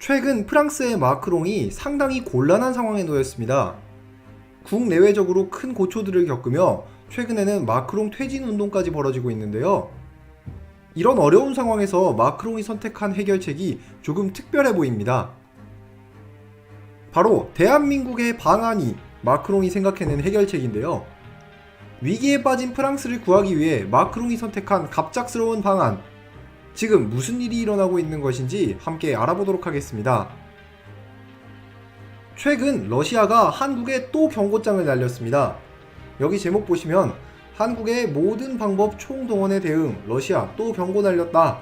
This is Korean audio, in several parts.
최근 프랑스의 마크롱이 상당히 곤란한 상황에 놓였습니다. 국내외적으로 큰 고초들을 겪으며 최근에는 마크롱 퇴진 운동까지 벌어지고 있는데요. 이런 어려운 상황에서 마크롱이 선택한 해결책이 조금 특별해 보입니다. 바로 대한민국의 방안이 마크롱이 생각해낸 해결책인데요. 위기에 빠진 프랑스를 구하기 위해 마크롱이 선택한 갑작스러운 방안, 지금 무슨 일이 일어나고 있는 것인지 함께 알아보도록 하겠습니다. 최근 러시아가 한국에 또 경고장을 날렸습니다. 여기 제목 보시면 한국의 모든 방법 총동원에 대응 러시아 또 경고 날렸다.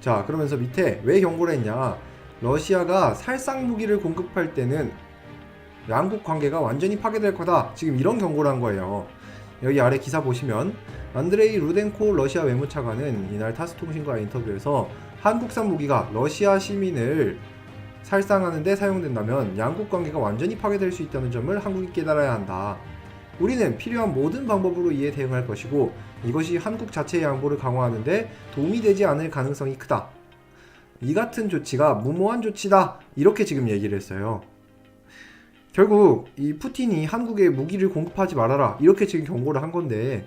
자, 그러면서 밑에 왜 경고를 했냐, 러시아가 살상 무기를 공급할 때는 양국 관계가 완전히 파괴될 거다, 지금 이런 경고를 한 거예요. 여기 아래 기사 보시면 안드레이 루덴코 러시아 외무차관은 이날 타스통신과의 인터뷰에서 한국산 무기가 러시아 시민을 살상하는 데 사용된다면 양국 관계가 완전히 파괴될 수 있다는 점을 한국이 깨달아야 한다. 우리는 필요한 모든 방법으로 이에 대응할 것이고 이것이 한국 자체의 양보를 강화하는 데 도움이 되지 않을 가능성이 크다. 이 같은 조치가 무모한 조치다, 이렇게 지금 얘기를 했어요. 결국 이 푸틴이 한국에 무기를 공급하지 말아라, 이렇게 지금 경고를 한 건데,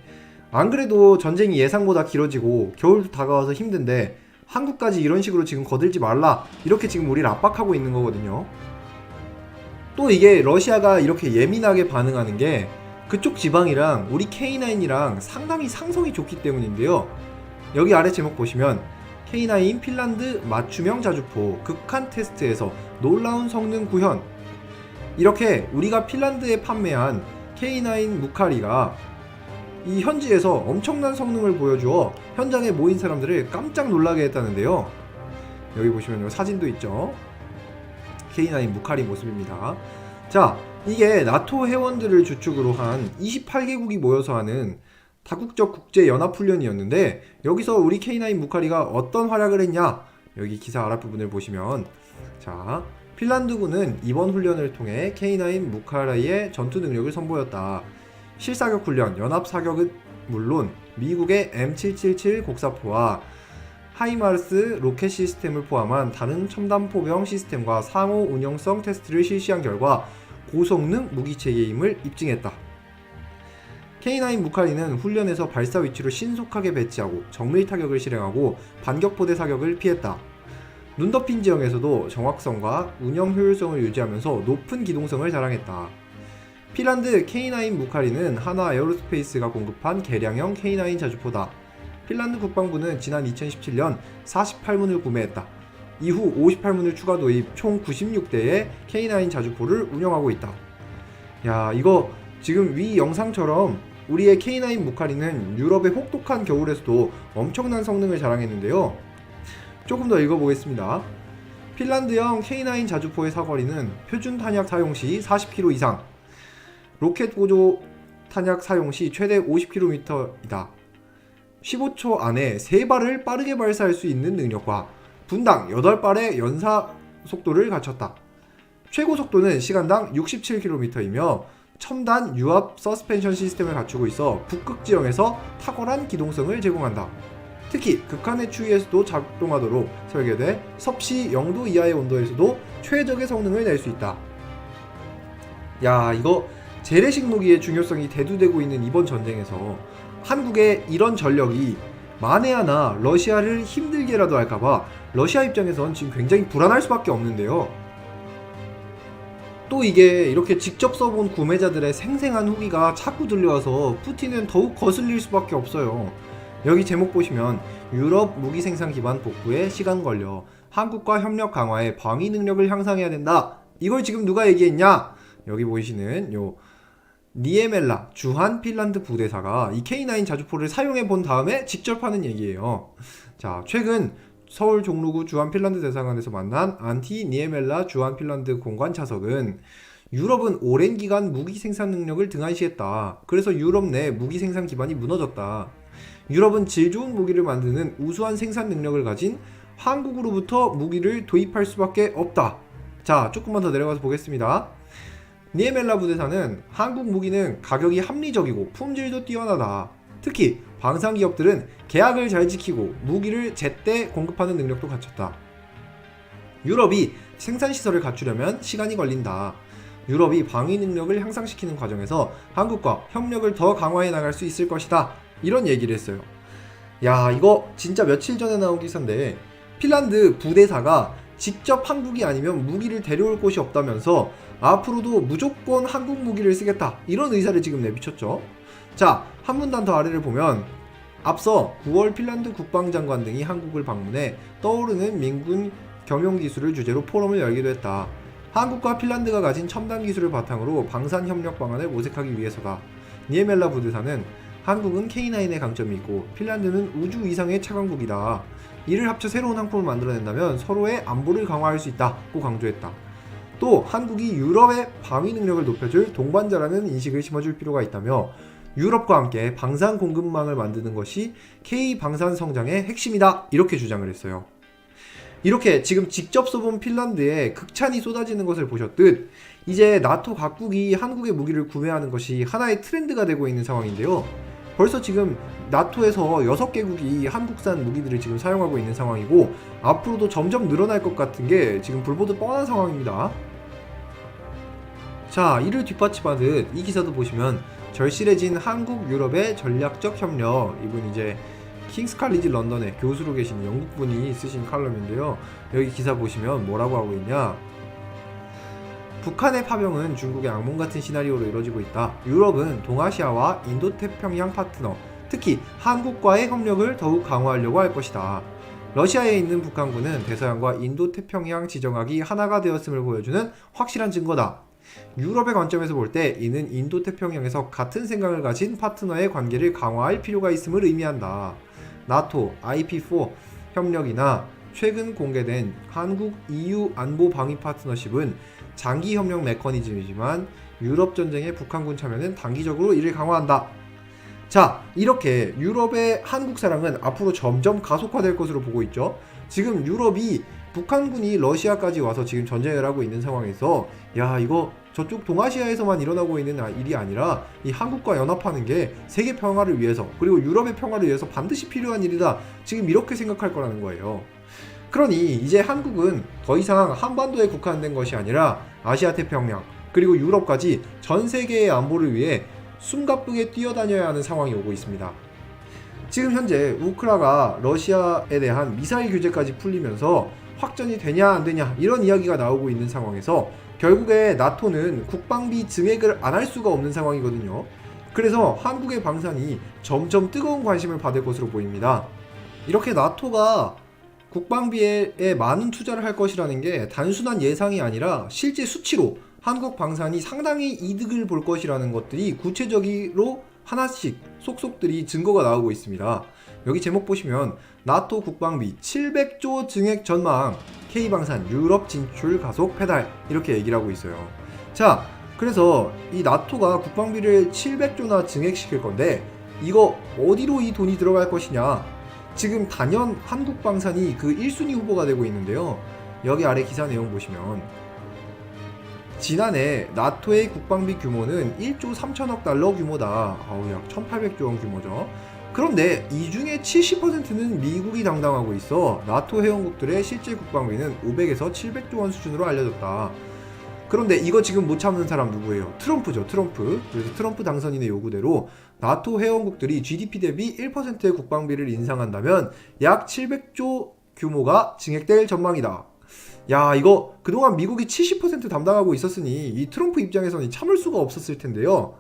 안 그래도 전쟁이 예상보다 길어지고 겨울도 다가와서 힘든데 한국까지 이런 식으로 지금 거들지 말라, 이렇게 지금 우리를 압박하고 있는 거거든요. 또 이게 러시아가 이렇게 예민하게 반응하는 게 그쪽 지방이랑 우리 K9이랑 상당히 상성이 좋기 때문인데요. 여기 아래 제목 보시면 K9 핀란드 맞춤형 자주포 극한 테스트에서 놀라운 성능 구현, 이렇게 우리가 핀란드에 판매한 K9 무카리가 이 현지에서 엄청난 성능을 보여주어 현장에 모인 사람들을 깜짝 놀라게 했다는데요. 여기 보시면 사진도 있죠. K9 무카리 모습입니다. 자, 이게 나토 회원들을 주축으로 한 28개국이 모여서 하는 다국적 국제연합훈련이었는데 여기서 우리 K9 무카리가 어떤 활약을 했냐, 여기 기사 아랫부분을 보시면, 자, 핀란드군은 이번 훈련을 통해 K9 무카리의 전투 능력을 선보였다. 실사격 훈련, 연합 사격은 물론 미국의 M777 곡사포와 하이마르스 로켓 시스템을 포함한 다른 첨단 포병 시스템과 상호 운영성 테스트를 실시한 결과 고성능 무기체계임을 입증했다. K9 무카리는 훈련에서 발사 위치로 신속하게 배치하고 정밀 타격을 실행하고 반격포대 사격을 피했다. 눈 덮인 지형에서도 정확성과 운영 효율성을 유지하면서 높은 기동성을 자랑했다. 핀란드 K9 무카리는 한화 에어로스페이스가 공급한 개량형 K9 자주포다. 핀란드 국방부는 지난 2017년 48문을 구매했다. 이후 58문을 추가 도입 총 96대의 K9 자주포를 운영하고 있다. 야, 이거 지금 위 영상처럼 우리의 K9 무카리는 유럽의 혹독한 겨울에서도 엄청난 성능을 자랑했는데요. 조금 더 읽어보겠습니다. 핀란드형 K9 자주포의 사거리는 표준 탄약 사용 시 40km 이상, 로켓 보조 탄약 사용 시 최대 50km이다. 15초 안에 3발을 빠르게 발사할 수 있는 능력과 분당 8발의 연사 속도를 갖췄다. 최고 속도는 시간당 67km이며 첨단 유압 서스펜션 시스템을 갖추고 있어 북극 지형에서 탁월한 기동성을 제공한다. 특히 극한의 추위에서도 작동하도록 설계돼 섭씨 0도 이하의 온도에서도 최적의 성능을 낼 수 있다. 야, 이거 재래식 무기의 중요성이 대두되고 있는 이번 전쟁에서 한국의 이런 전력이 만에 하나 러시아를 힘들게라도 할까봐 러시아 입장에선 지금 굉장히 불안할 수밖에 없는데요. 또 이게 이렇게 직접 써본 구매자들의 생생한 후기가 자꾸 들려와서 푸틴은 더욱 거슬릴 수밖에 없어요. 여기 제목 보시면 유럽 무기 생산 기반 복구에 시간 걸려 한국과 협력 강화에 방위 능력을 향상해야 된다. 이걸 지금 누가 얘기했냐? 여기 보이시는 요 니에멜라 주한 핀란드 부대사가 이 K9 자주포를 사용해 본 다음에 직접 하는 얘기예요. 자, 최근 서울 종로구 주한 핀란드 대사관에서 만난 안티 니에멜라 주한 핀란드 공관 차석은 유럽은 오랜 기간 무기 생산 능력을 등한시했다. 그래서 유럽 내 무기 생산 기반이 무너졌다. 유럽은 질 좋은 무기를 만드는 우수한 생산 능력을 가진 한국으로부터 무기를 도입할 수밖에 없다. 자, 조금만 더 내려가서 보겠습니다. 니에멜라 부대사는 한국 무기는 가격이 합리적이고 품질도 뛰어나다. 특히 방산기업들은 계약을 잘 지키고 무기를 제때 공급하는 능력도 갖췄다. 유럽이 생산시설을 갖추려면 시간이 걸린다. 유럽이 방위 능력을 향상시키는 과정에서 한국과 협력을 더 강화해 나갈 수 있을 것이다. 이런 얘기를 했어요. 야, 이거 진짜 며칠 전에 나온 기사인데 핀란드 부대사가 직접 한국이 아니면 무기를 데려올 곳이 없다면서 앞으로도 무조건 한국 무기를 쓰겠다. 이런 의사를 지금 내비쳤죠. 자, 한 문단 더 아래를 보면 앞서 9월 핀란드 국방장관 등이 한국을 방문해 떠오르는 민군 경영 기술을 주제로 포럼을 열기도 했다. 한국과 핀란드가 가진 첨단 기술을 바탕으로 방산 협력 방안을 모색하기 위해서다. 니에멜라 부대사는 한국은 K9의 강점이 있고 핀란드는 우주 이상의 차강국이다. 이를 합쳐 새로운 항품을 만들어낸다면 서로의 안보를 강화할 수 있다고 강조했다. 또 한국이 유럽의 방위 능력을 높여줄 동반자라는 인식을 심어줄 필요가 있다며 유럽과 함께 방산 공급망을 만드는 것이 K 방산 성장의 핵심이다. 이렇게 주장을 했어요. 이렇게 지금 직접 써본 핀란드에 극찬이 쏟아지는 것을 보셨듯 이제 나토 각국이 한국의 무기를 구매하는 것이 하나의 트렌드가 되고 있는 상황인데요. 벌써 지금 나토에서 6개국이 한국산 무기들을 지금 사용하고 있는 상황이고 앞으로도 점점 늘어날 것 같은 게 지금 불보듯 뻔한 상황입니다. 자, 이를 뒷받침하듯 이 기사도 보시면 절실해진 한국 유럽의 전략적 협력, 이분 이제 킹스 칼리지 런던에 교수로 계신 영국분이 쓰신 칼럼인데요. 여기 기사 보시면 뭐라고 하고 있냐. 북한의 파병은 중국의 악몽 같은 시나리오로 이루어지고 있다. 유럽은 동아시아와 인도태평양 파트너, 특히 한국과의 협력을 더욱 강화하려고 할 것이다. 러시아에 있는 북한군은 대서양과 인도태평양 지정학이 하나가 되었음을 보여주는 확실한 증거다. 유럽의 관점에서 볼 때 이는 인도태평양에서 같은 생각을 가진 파트너의 관계를 강화할 필요가 있음을 의미한다. 나토, IP4 협력이나 최근 공개된 한국 EU 안보 방위 파트너십은 장기 협력 메커니즘이지만 유럽 전쟁의 북한군 참여는 단기적으로 이를 강화한다. 자, 이렇게 유럽의 한국 사랑은 앞으로 점점 가속화될 것으로 보고 있죠. 지금 유럽이 북한군이 러시아까지 와서 지금 전쟁을 하고 있는 상황에서 야, 이거 저쪽 동아시아에서만 일어나고 있는 일이 아니라 이 한국과 연합하는 게 세계 평화를 위해서 그리고 유럽의 평화를 위해서 반드시 필요한 일이다. 지금 이렇게 생각할 거라는 거예요. 그러니 이제 한국은 더 이상 한반도에 국한된 것이 아니라 아시아 태평양 그리고 유럽까지 전 세계의 안보를 위해 숨가쁘게 뛰어다녀야 하는 상황이 오고 있습니다. 지금 현재 우크라가 러시아에 대한 미사일 규제까지 풀리면서 확전이 되냐 안 되냐 이런 이야기가 나오고 있는 상황에서 결국에 나토는 국방비 증액을 안 할 수가 없는 상황이거든요. 그래서 한국의 방산이 점점 뜨거운 관심을 받을 것으로 보입니다. 이렇게 나토가 국방비에 많은 투자를 할 것이라는 게 단순한 예상이 아니라 실제 수치로 한국 방산이 상당히 이득을 볼 것이라는 것들이 구체적으로 하나씩 속속들이 증거가 나오고 있습니다. 여기 제목 보시면 나토 국방비 700조 증액 전망, K방산 유럽 진출 가속 페달 이렇게 얘기를 하고 있어요. 자, 그래서 이 나토가 국방비를 700조나 증액시킬 건데 이거 어디로 이 돈이 들어갈 것이냐. 지금 단연 한국방산이 그 1순위 후보가 되고 있는데요. 여기 아래 기사 내용 보시면 지난해 나토의 국방비 규모는 1조 3천억 달러 규모다. 약 1800조 원 규모죠. 그런데 이 중에 70%는 미국이 담당하고 있어 나토 회원국들의 실제 국방비는 500에서 700조 원 수준으로 알려졌다. 그런데 이거 지금 못 참는 사람 누구예요? 트럼프죠. 트럼프. 그래서 트럼프 당선인의 요구대로 나토 회원국들이 GDP 대비 1%의 국방비를 인상한다면 약 700조 규모가 증액될 전망이다. 야, 이거 그동안 미국이 70% 담당하고 있었으니 이 트럼프 입장에서는 참을 수가 없었을 텐데요.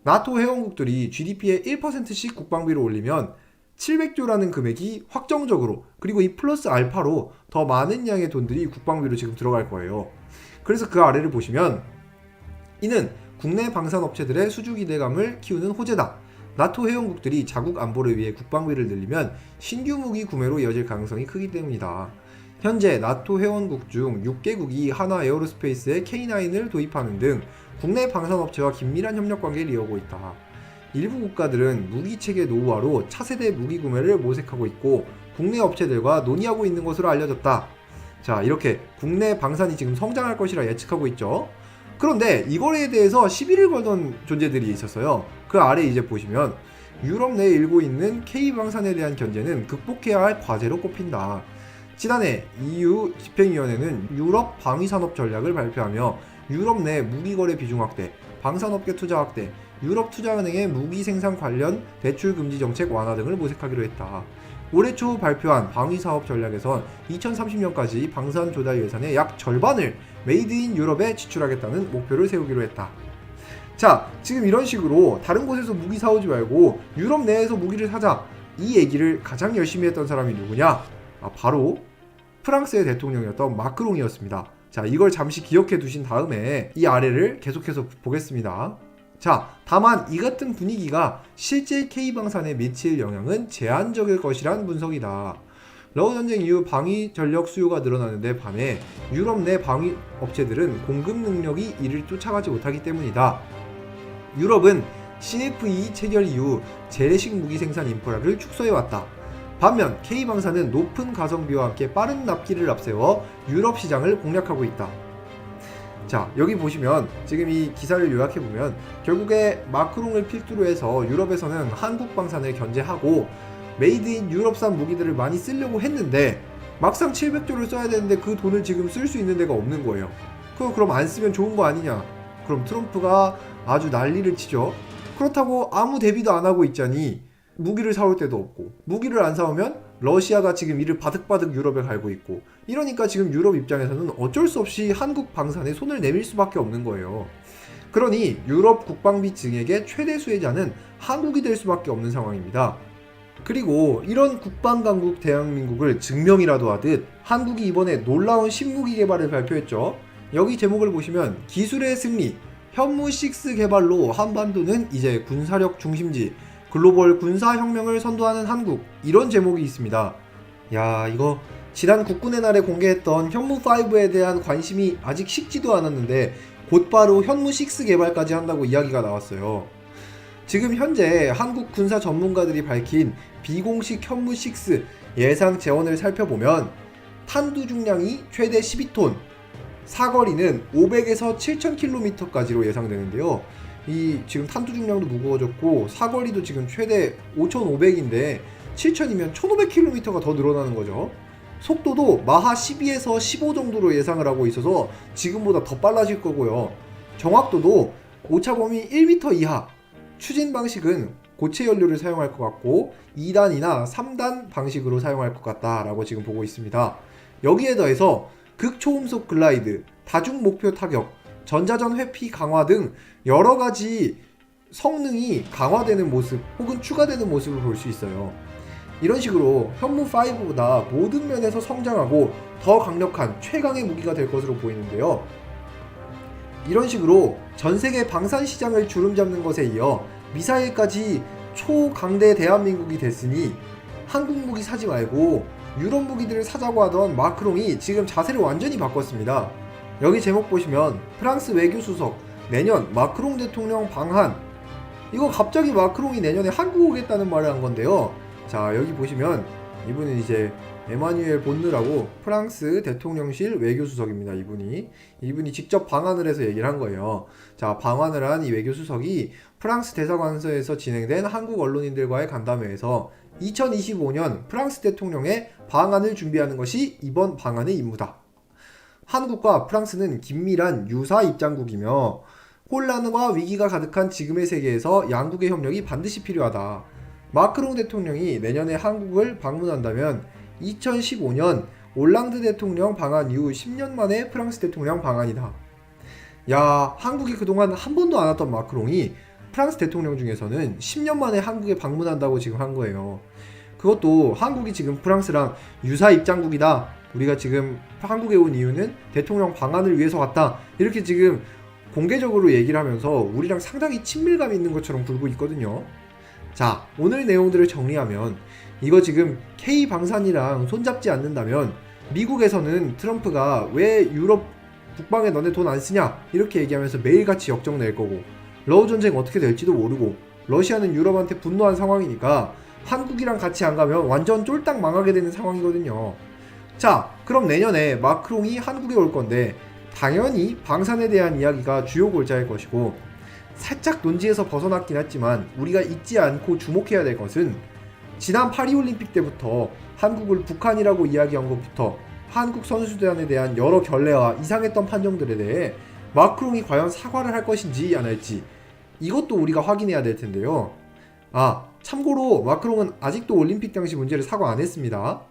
나토 회원국들이 GDP의 1%씩 국방비를 올리면 700조라는 금액이 확정적으로 그리고 이 플러스 알파로 더 많은 양의 돈들이 국방비로 지금 들어갈 거예요. 그래서 그 아래를 보시면 이는 국내 방산업체들의 수주 기대감을 키우는 호재다. 나토 회원국들이 자국 안보를 위해 국방비를 늘리면 신규 무기 구매로 이어질 가능성이 크기 때문이다. 현재 나토 회원국 중 6개국이 한화 에어로스페이스에 K9을 도입하는 등 국내 방산업체와 긴밀한 협력 관계를 이어오고 있다. 일부 국가들은 무기체계 노후화로 차세대 무기 구매를 모색하고 있고 국내 업체들과 논의하고 있는 것으로 알려졌다. 자, 이렇게 국내 방산이 지금 성장할 것이라 예측하고 있죠. 그런데 이거에 대해서 시비를 걸던 존재들이 있었어요. 그 아래 이제 보시면 유럽 내에 일고 있는 K방산에 대한 견제는 극복해야 할 과제로 꼽힌다. 지난해 EU 집행위원회는 유럽 방위산업 전략을 발표하며 유럽 내 무기거래 비중 확대, 방산업계 투자 확대, 유럽 투자은행의 무기 생산 관련 대출 금지 정책 완화 등을 모색하기로 했다. 올해 초 발표한 방위사업 전략에선 2030년까지 방산 조달 예산의 약 절반을 메이드 인 유럽에 지출하겠다는 목표를 세우기로 했다. 자, 지금 이런 식으로 다른 곳에서 무기 사오지 말고 유럽 내에서 무기를 사자, 이 얘기를 가장 열심히 했던 사람이 누구냐? 바로 프랑스의 대통령이었던 마크롱이었습니다. 자, 이걸 잠시 기억해 두신 다음에 이 아래를 계속해서 보겠습니다. 자, 다만 이 같은 분위기가 실제 K방산에 미칠 영향은 제한적일 것이란 분석이다. 러우 전쟁 이후 방위 전력 수요가 늘어나는데 반해 유럽 내 방위 업체들은 공급 능력이 이를 쫓아가지 못하기 때문이다. 유럽은 CFE 체결 이후 재래식 무기 생산 인프라를 축소해왔다. 반면 K방산은 높은 가성비와 함께 빠른 납기를 앞세워 유럽 시장을 공략하고 있다. 자, 여기 보시면 지금 이 기사를 요약해보면 결국에 마크롱을 필두로 해서 유럽에서는 한국 방산을 견제하고 메이드 인 유럽산 무기들을 많이 쓰려고 했는데 막상 700조를 써야 되는데 그 돈을 지금 쓸 수 있는 데가 없는 거예요. 그럼 안 쓰면 좋은 거 아니냐? 그럼 트럼프가 아주 난리를 치죠. 그렇다고 아무 대비도 안 하고 있자니 무기를 사올 데도 없고, 무기를 안 사오면 러시아가 지금 이를 바득바득 유럽에 갈고 있고, 이러니까 지금 유럽 입장에서는 어쩔 수 없이 한국 방산에 손을 내밀 수밖에 없는 거예요. 그러니 유럽 국방비 증액의 최대 수혜자는 한국이 될 수밖에 없는 상황입니다. 그리고 이런 국방강국 대한민국을 증명이라도 하듯 한국이 이번에 놀라운 신무기 개발을 발표했죠. 여기 제목을 보시면 기술의 승리, 현무6 개발로 한반도는 이제 군사력 중심지, 글로벌 군사혁명을 선도하는 한국, 이런 제목이 있습니다. 야, 이거 지난 국군의 날에 공개했던 현무5에 대한 관심이 아직 식지도 않았는데 곧바로 현무6 개발까지 한다고 이야기가 나왔어요. 지금 현재 한국 군사 전문가들이 밝힌 비공식 현무6 예상 재원을 살펴보면 탄두 중량이 최대 12톤, 사거리는 500에서 7000km까지로 예상되는데요. 이 지금 탄두 중량도 무거워졌고 사거리도 지금 최대 5500인데 7000이면 1500km가 더 늘어나는 거죠. 속도도 마하 12에서 15 정도로 예상을 하고 있어서 지금보다 더 빨라질 거고요. 정확도도 오차 범위 1m 이하, 추진 방식은 고체 연료를 사용할 것 같고 2단이나 3단 방식으로 사용할 것 같다라고 지금 보고 있습니다. 여기에 더해서 극초음속 글라이드, 다중 목표 타격, 전자전 회피 강화 등 여러가지 성능이 강화되는 모습 혹은 추가되는 모습을 볼 수 있어요. 이런 식으로 현무5보다 모든 면에서 성장하고 더 강력한 최강의 무기가 될 것으로 보이는데요. 이런 식으로 전세계 방산 시장을 주름잡는 것에 이어 미사일까지 초강대 대한민국이 됐으니 한국 무기 사지 말고 유럽 무기들을 사자고 하던 마크롱이 지금 자세를 완전히 바꿨습니다. 여기 제목 보시면 프랑스 외교수석 내년 마크롱 대통령 방한, 이거 갑자기 마크롱이 내년에 한국 오겠다는 말을 한 건데요. 자, 여기 보시면 이분은 이제 에마뉴엘 본느라고 프랑스 대통령실 외교수석입니다. 이분이 직접 방한을 해서 얘기를 한 거예요. 자, 방한을 한 이 외교수석이 프랑스 대사관서에서 진행된 한국 언론인들과의 간담회에서 2025년 프랑스 대통령의 방한을 준비하는 것이 이번 방한의 임무다. 한국과 프랑스는 긴밀한 유사 입장국이며 혼란과 위기가 가득한 지금의 세계에서 양국의 협력이 반드시 필요하다. 마크롱 대통령이 내년에 한국을 방문한다면 2015년 올랑드 대통령 방한 이후 10년 만에 프랑스 대통령 방한이다. 야, 한국이 그동안 한 번도 안 왔던 마크롱이 프랑스 대통령 중에서는 10년 만에 한국에 방문한다고 지금 한 거예요. 그것도 한국이 지금 프랑스랑 유사 입장국이다, 우리가 지금 한국에 온 이유는 대통령 방한을 위해서 왔다, 이렇게 지금 공개적으로 얘기를 하면서 우리랑 상당히 친밀감이 있는 것처럼 굴고 있거든요. 자, 오늘 내용들을 정리하면 이거 지금 K방산이랑 손잡지 않는다면 미국에서는 트럼프가 왜 유럽 국방에 너네 돈 안 쓰냐 이렇게 얘기하면서 매일같이 역정 낼 거고, 러우 전쟁 어떻게 될지도 모르고, 러시아는 유럽한테 분노한 상황이니까 한국이랑 같이 안 가면 완전 쫄딱 망하게 되는 상황이거든요. 자, 그럼 내년에 마크롱이 한국에 올 건데 당연히 방산에 대한 이야기가 주요 골자일 것이고, 살짝 논지에서 벗어났긴 했지만 우리가 잊지 않고 주목해야 될 것은 지난 파리올림픽 때부터 한국을 북한이라고 이야기한 것부터 한국 선수단에 대한 여러 결례와 이상했던 판정들에 대해 마크롱이 과연 사과를 할 것인지 안 할지 이것도 우리가 확인해야 될 텐데요. 참고로 마크롱은 아직도 올림픽 당시 문제를 사과 안 했습니다.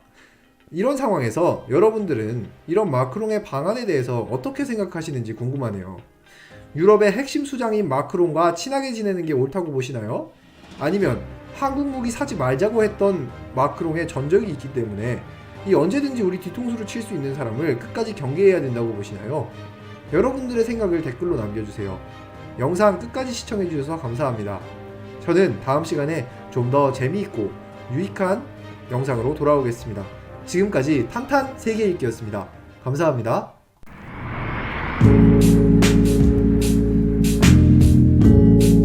이런 상황에서 여러분들은 이런 마크롱의 방안에 대해서 어떻게 생각하시는지 궁금하네요. 유럽의 핵심 수장인 마크롱과 친하게 지내는 게 옳다고 보시나요? 아니면 한국 무기 사지 말자고 했던 마크롱의 전적이 있기 때문에 이 언제든지 우리 뒤통수를 칠 수 있는 사람을 끝까지 경계해야 된다고 보시나요? 여러분들의 생각을 댓글로 남겨주세요. 영상 끝까지 시청해주셔서 감사합니다. 저는 다음 시간에 좀 더 재미있고 유익한 영상으로 돌아오겠습니다. 지금까지 탄탄 세계읽기였습니다. 감사합니다.